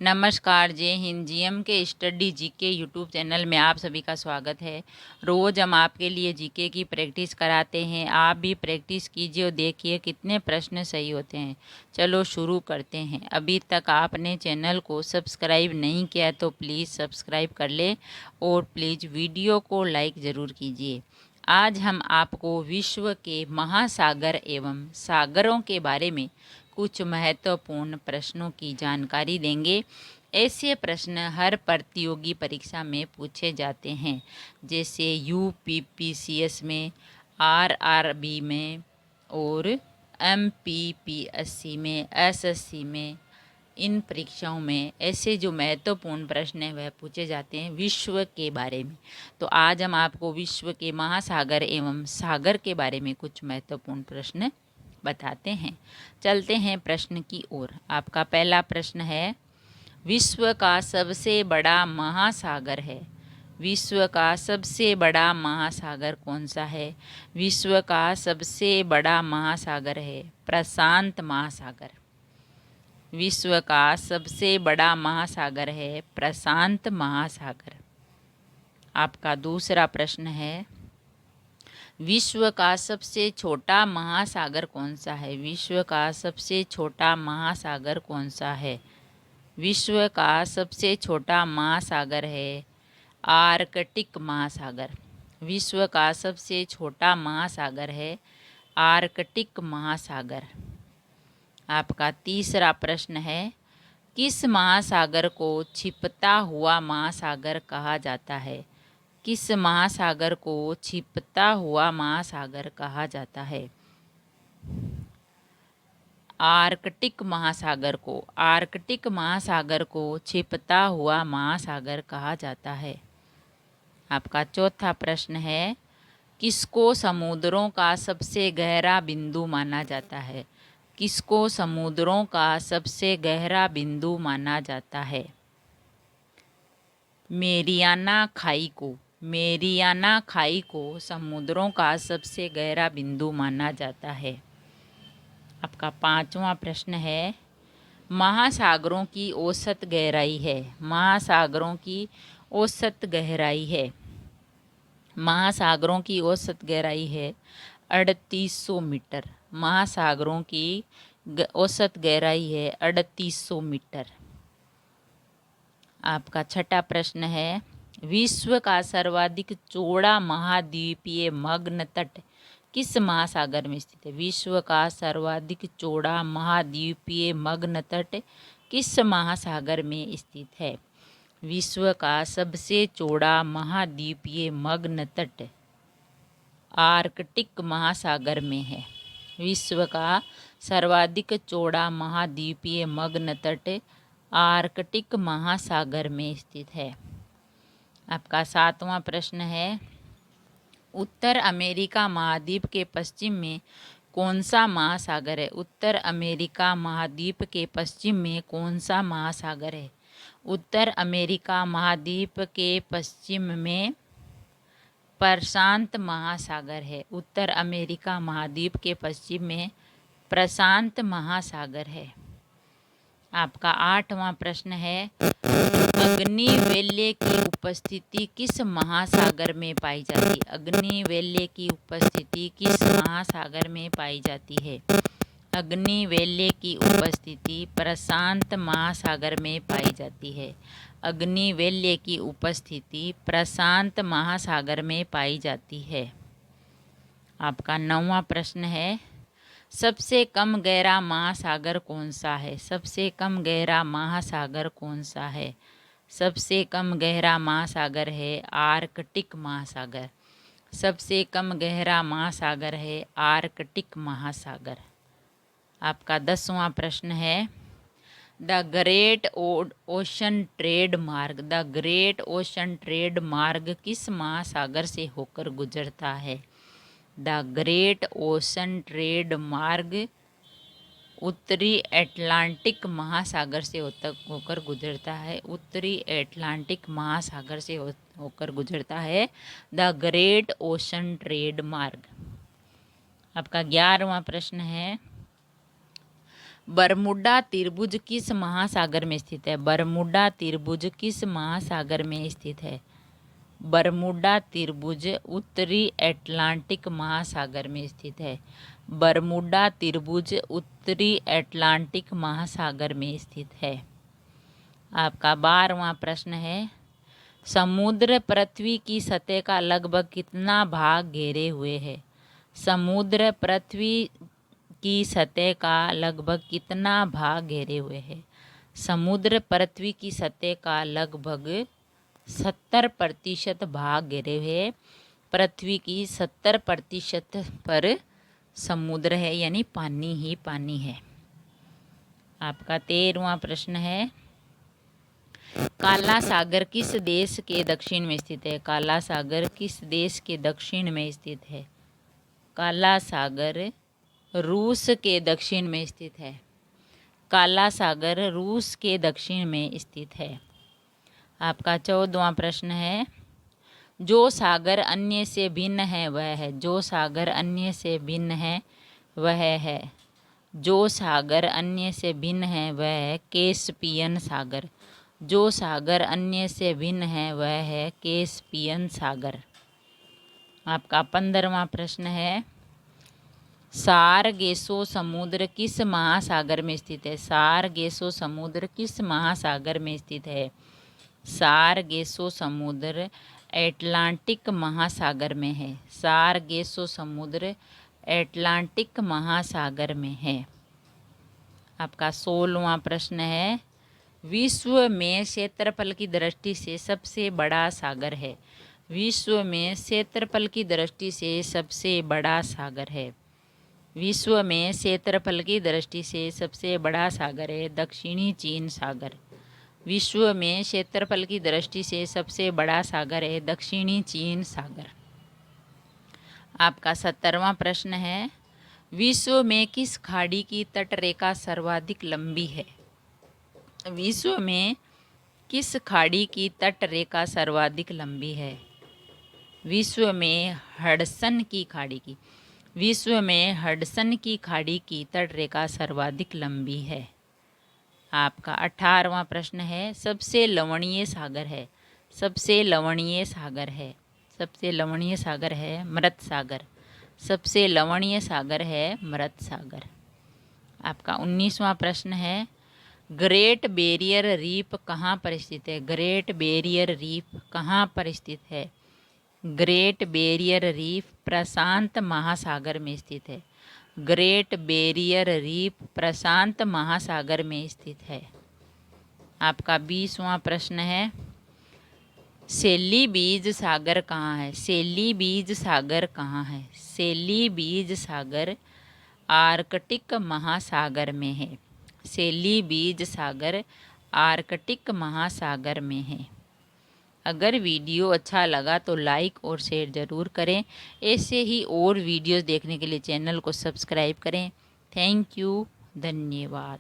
नमस्कार, जय हिंद। जीएम के स्टडी जीके यूट्यूब चैनल में आप सभी का स्वागत है। रोज़ हम आपके लिए जीके की प्रैक्टिस कराते हैं। आप भी प्रैक्टिस कीजिए और देखिए कितने प्रश्न सही होते हैं। चलो शुरू करते हैं। अभी तक आपने चैनल को सब्सक्राइब नहीं किया तो प्लीज़ सब्सक्राइब कर ले और प्लीज़ वीडियो को लाइक ज़रूर कीजिए। आज हम आपको विश्व के महासागर एवं सागरों के बारे में कुछ महत्वपूर्ण प्रश्नों की जानकारी देंगे। ऐसे प्रश्न हर प्रतियोगी परीक्षा में पूछे जाते हैं, जैसे यूपीपीसीएस में, आरआरबी में और एमपीपीएससी में, एसएससी में। इन परीक्षाओं में ऐसे जो महत्वपूर्ण प्रश्न हैं वह पूछे जाते हैं विश्व के बारे में। तो आज हम आपको विश्व के महासागर एवं सागर के बारे में कुछ महत्वपूर्ण प्रश्न बताते हैं। चलते हैं प्रश्न की ओर। आपका पहला प्रश्न है, विश्व का सबसे बड़ा महासागर है। विश्व का सबसे बड़ा महासागर कौन सा है? विश्व का सबसे बड़ा महासागर है प्रशांत महासागर। विश्व का सबसे बड़ा महासागर है प्रशांत महासागर। आपका दूसरा प्रश्न है, विश्व का सबसे छोटा महासागर कौन सा है? विश्व का सबसे छोटा महासागर कौन सा है? विश्व का सबसे छोटा महासागर है आर्कटिक महासागर। विश्व का सबसे छोटा महासागर है आर्कटिक महासागर। आपका तीसरा प्रश्न है, किस महासागर को छिपता हुआ महासागर कहा जाता है? किस महासागर को छिपता हुआ महासागर कहा जाता है? आर्कटिक महासागर को। आर्कटिक महासागर को छिपता हुआ महासागर कहा जाता है। आपका चौथा प्रश्न है, किसको समुद्रों का सबसे गहरा बिंदु माना जाता है? किसको समुद्रों का सबसे गहरा बिंदु माना जाता है? मेरियाना खाई को। मेरियाना खाई को समुद्रों का सबसे गहरा बिंदु माना जाता है। आपका पांचवा प्रश्न है, महासागरों की औसत गहराई है। महासागरों की औसत गहराई है। महासागरों की औसत गहराई है 3800 मीटर। महासागरों की औसत गहराई है 3800 मीटर। आपका छठा प्रश्न है, विश्व का सर्वाधिक चौड़ा महाद्वीपीय मग्न तट किस महासागर में स्थित है? विश्व का सर्वाधिक चौड़ा महाद्वीपीय मग्न तट किस महासागर में स्थित है? विश्व का सबसे चौड़ा महाद्वीपीय मग्न तट आर्कटिक महासागर में है। विश्व का सर्वाधिक चौड़ा महाद्वीपीय मग्न तट आर्कटिक महासागर में स्थित है। आपका सातवां प्रश्न है, उत्तर अमेरिका महाद्वीप के पश्चिम में कौन सा महासागर है? उत्तर अमेरिका महाद्वीप के पश्चिम में कौन सा महासागर है? उत्तर अमेरिका महाद्वीप के पश्चिम में प्रशांत महासागर है। उत्तर अमेरिका महाद्वीप के पश्चिम में प्रशांत महासागर है। आपका आठवां प्रश्न है, अग्निवेल्य की उपस्थिति किस महासागर में पाई जाती है? अग्निवेल्य की उपस्थिति किस महासागर में पाई जाती है? अग्निवेल्य की उपस्थिति प्रशांत महासागर में पाई जाती है। अग्निवेल्य की उपस्थिति प्रशांत महासागर में पाई जाती है। आपका नौवां प्रश्न है, सबसे कम गहरा महासागर कौन सा है? सबसे कम गहरा महासागर कौन सा है? सबसे कम गहरा महासागर है आर्कटिक महासागर। सबसे कम गहरा महासागर है आर्कटिक महासागर। आपका 10वां प्रश्न है, द ग्रेट ओशन ट्रेड मार्ग। द ग्रेट ओशन ट्रेड मार्ग किस महासागर से होकर गुजरता है? द ग्रेट ओशन ट्रेड मार्ग उत्तरी अटलांटिक महासागर से होकर गुजरता है। उत्तरी अटलांटिक महासागर से होकर गुजरता है द ग्रेट ओशन ट्रेड मार्ग। आपका 11वां प्रश्न है, बरमूडा त्रिभुज किस महासागर में स्थित है? बरमूडा त्रिभुज किस महासागर में स्थित है? बरमूडा त्रिभुज उत्तरी अटलांटिक महासागर में स्थित है। बरमूडा त्रिभुज उत्तरी अटलांटिक महासागर में स्थित है। आपका 12वां प्रश्न है, समुद्र पृथ्वी की सतह का लगभग कितना भाग घेरे हुए है? समुद्र पृथ्वी की सतह का लगभग कितना भाग घेरे हुए है? समुद्र पृथ्वी की सतह का लगभग 70% भाग घेरे हुए। पृथ्वी की 70% पर समुद्र है, यानी पानी ही पानी है। आपका 13वां प्रश्न है, काला सागर किस देश के दक्षिण में स्थित है? काला सागर किस देश के दक्षिण में स्थित है? काला सागर रूस के दक्षिण में स्थित है। काला सागर रूस के दक्षिण में स्थित है। आपका 14वां प्रश्न है, जो सागर अन्य से भिन्न है वह है। जो सागर अन्य से भिन्न है वह है। जो सागर अन्य से भिन्न है वह है कैस्पियन सागर। जो सागर अन्य से भिन्न है वह है कैस्पियन सागर। आपका 15वां प्रश्न है, सारगेसो समुद्र किस महासागर में स्थित है? सारगेसो समुद्र किस महासागर में स्थित है? सारगेसो समुद्र अटलांटिक महासागर में है। सारगेसो समुद्र अटलांटिक महासागर में है। आपका 16वां प्रश्न है, विश्व में क्षेत्रफल की दृष्टि से सबसे बड़ा सागर है। विश्व में क्षेत्रफल की दृष्टि से सबसे बड़ा सागर है। विश्व में क्षेत्रफल की दृष्टि से सबसे बड़ा सागर है दक्षिणी चीन सागर। विश्व में क्षेत्रफल की दृष्टि से सबसे बड़ा सागर है दक्षिणी चीन सागर। आपका 17वां प्रश्न है, विश्व में किस खाड़ी की तटरेखा सर्वाधिक लंबी है? विश्व में किस खाड़ी की तटरेखा सर्वाधिक लंबी है? विश्व में हडसन की खाड़ी की। विश्व में हडसन की खाड़ी की तटरेखा सर्वाधिक लंबी है। आपका 18वां प्रश्न है, सबसे लवणीय सागर है। सबसे लवणीय सागर है। सबसे लवणीय सागर है मृत सागर। सबसे लवणीय सागर है मृत सागर। आपका 19वां प्रश्न है, ग्रेट बैरियर रीफ कहाँ पर स्थित है? ग्रेट बैरियर रीफ कहाँ पर स्थित है? ग्रेट बैरियर रीफ प्रशांत महासागर में स्थित है। ग्रेट बैरियर रीफ प्रशांत महासागर में स्थित है। आपका 20वां प्रश्न है, सेलीबीज सागर कहाँ है? सेलीबीज सागर कहाँ है? सेलीबीज सागर आर्कटिक महासागर में है। सेलीबीज सागर आर्कटिक महासागर में है। अगर वीडियो अच्छा लगा तो लाइक और शेयर ज़रूर करें। ऐसे ही और वीडियोस देखने के लिए चैनल को सब्सक्राइब करें। थैंक यू, धन्यवाद।